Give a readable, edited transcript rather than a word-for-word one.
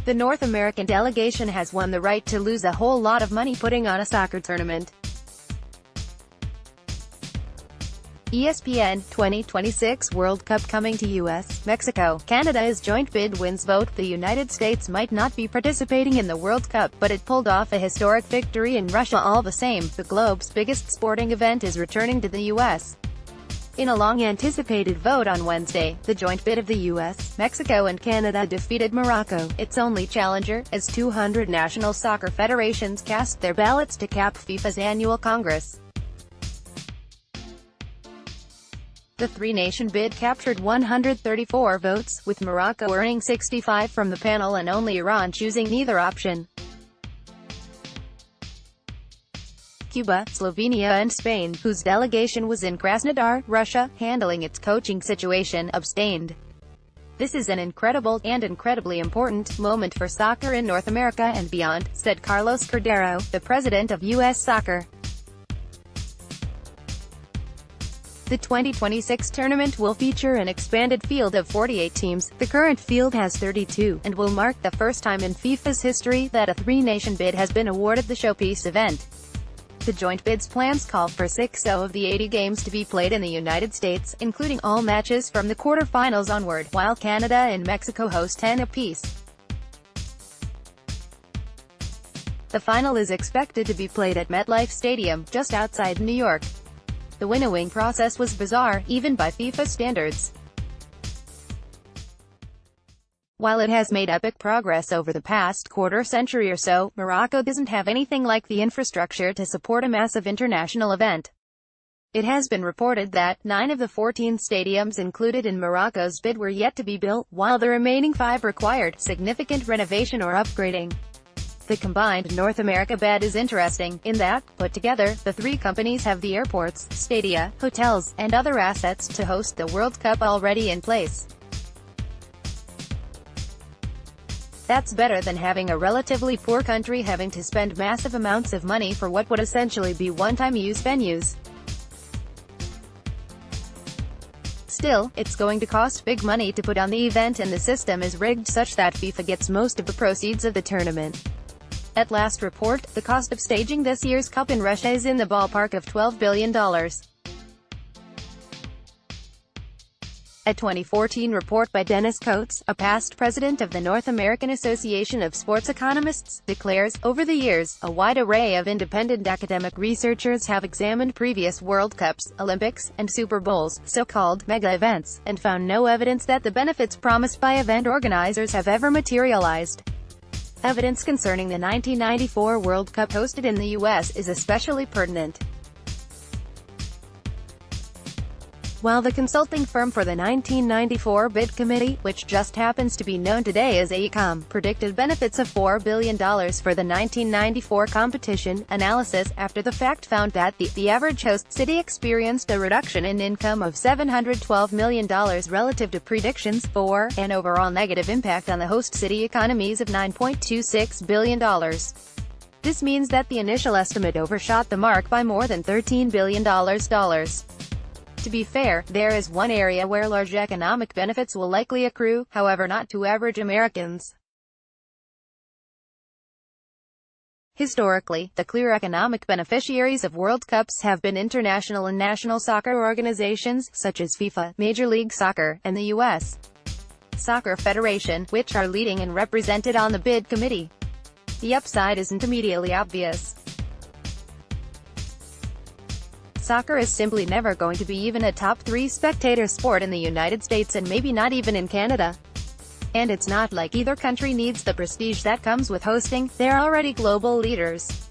The North American delegation has won the right to lose a whole lot of money putting on a soccer tournament. ESPN, 2026 World Cup coming to US, Mexico, Canada as joint bid wins vote. The United States might not be participating in the World Cup, but it pulled off a historic victory in Russia all the same. The globe's biggest sporting event is returning to the US. In a long-anticipated vote on Wednesday, the joint bid of the US, Mexico and Canada defeated Morocco, its only challenger, as 200 national soccer federations cast their ballots to cap FIFA's annual Congress. The three-nation bid captured 134 votes, with Morocco earning 65 from the panel and only Iran choosing neither option. Cuba, Slovenia and Spain, whose delegation was in Krasnodar, Russia, handling its coaching situation, abstained. This is an incredible, and incredibly important, moment for soccer in North America and beyond, said Carlos Cordero, the president of U.S. Soccer. The 2026 tournament will feature an expanded field of 48 teams. The current field has 32, and will mark the first time in FIFA's history that a three-nation bid has been awarded the showpiece event. The joint bid's plans call for 60 of the 80 games to be played in the United States, including all matches from the quarter-finals onward, while Canada and Mexico host 10 apiece. The final is expected to be played at MetLife Stadium, just outside New York. The winnowing process was bizarre, even by FIFA standards. While it has made epic progress over the past quarter-century or so, Morocco doesn't have anything like the infrastructure to support a massive international event. It has been reported that 9 of the 14 stadiums included in Morocco's bid were yet to be built, while the remaining 5 required significant renovation or upgrading. The combined North America bid is interesting, in that, put together, the three companies have the airports, stadia, hotels, and other assets to host the World Cup already in place. That's better than having a relatively poor country having to spend massive amounts of money for what would essentially be one-time use venues. Still, it's going to cost big money to put on the event, and the system is rigged such that FIFA gets most of the proceeds of the tournament. At last report, the cost of staging this year's Cup in Russia is in the ballpark of $12 billion. A 2014 report by Dennis Coates, a past president of the North American Association of Sports Economists, declares, over the years, a wide array of independent academic researchers have examined previous World Cups, Olympics, and Super Bowls, so-called mega events, and found no evidence that the benefits promised by event organizers have ever materialized. Evidence concerning the 1994 World Cup hosted in the U.S. is especially pertinent. While the consulting firm for the 1994 bid committee, which just happens to be known today as AECOM, predicted benefits of $4 billion for the 1994 competition, analysis after the fact found that the average host city experienced a reduction in income of $712 million relative to predictions, for an overall negative impact on the host city economies of $9.26 billion. This means that the initial estimate overshot the mark by more than $13 billion. To be fair, there is one area where large economic benefits will likely accrue, however not to average Americans. Historically, the clear economic beneficiaries of World Cups have been international and national soccer organizations, such as FIFA, Major League Soccer, and the U.S. Soccer Federation, which are leading and represented on the bid committee. The upside isn't immediately obvious. Soccer is simply never going to be even a top 3 spectator sport in the United States, and maybe not even in Canada. And it's not like either country needs the prestige that comes with hosting, they're already global leaders.